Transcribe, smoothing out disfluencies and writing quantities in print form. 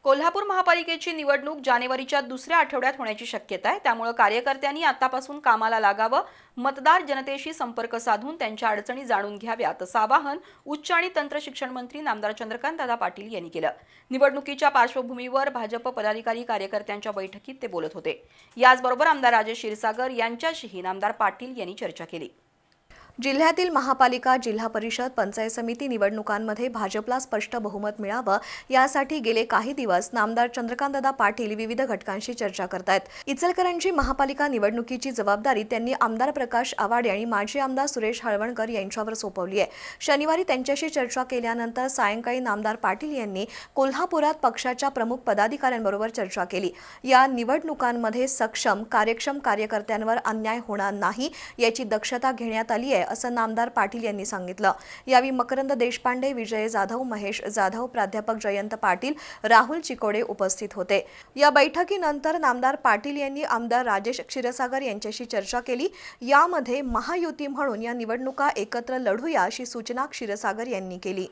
कोल्हापूर महापालिकेची निवडणूक जानेवारीच्या दुसऱ्या आठवड्यात होण्याची शक्यता आहे। त्यामुळे कार्यकर्त्यांनी आतापासून कामाला लागावं, मतदार जनतेशी संपर्क साधून त्यांच्या अडचणी जाणून घ्याव्यात असं आवाहन उच्च आणि तंत्र शिक्षण मंत्री नामदार चंद्रकांतदादा पाटील यांनी केलं। निवडणुकीच्या पार्श्वभूमीवर भाजप पदाधिकारी कार्यकर्त्यांच्या बैठकीत ते बोलत होते। याचबरोबर आमदार राजेश क्षीरसागर यांच्याशीही नामदार पाटील यांनी चर्चा केली। जिल्ह्यातील महापालिका, जिल्हा परिषद, पंचायत समिती निवडणुकांमध्ये भाजपला स्पष्ट बहुमत मिळावं यासाठी गेले काही दिवस नामदार चंद्रकांतदादा पाटील विविध घटकांशी चर्चा करतायत। इचलकरंजी महापालिका निवडणुकीची जबाबदारी त्यांनी आमदार प्रकाश आवाडे आणि माजी आमदार सुरेश हळवणकर यांच्यावर सोपवली आहे। शनिवारी त्यांच्याशी चर्चा केल्यानंतर सायंकाळी नामदार पाटील यांनी कोल्हापुरात पक्षाच्या प्रमुख पदाधिकाऱ्यांबरोबर चर्चा केली। या निवडणुकांमध्ये सक्षम, कार्यक्षम कार्यकर्त्यांवर अन्याय होणार नाही याची दक्षता घेण्यात आली आहे असं नामदार पाटील यांनी सांगितलं। यावेळी मकरंद देशपांडे, विजय जाधव, महेश जाधव, प्राध्यापक जयंत पाटील, राहुल चिकोडे उपस्थित होते। या बैठकीनंतर नामदार पाटील यांनी आमदार राजेश क्षीरसागर यांच्याशी चर्चा केली। यामध्ये महायुती म्हणून या निवडणुका एकत्र लढूया अशी सूचना क्षीरसागर यांनी केली।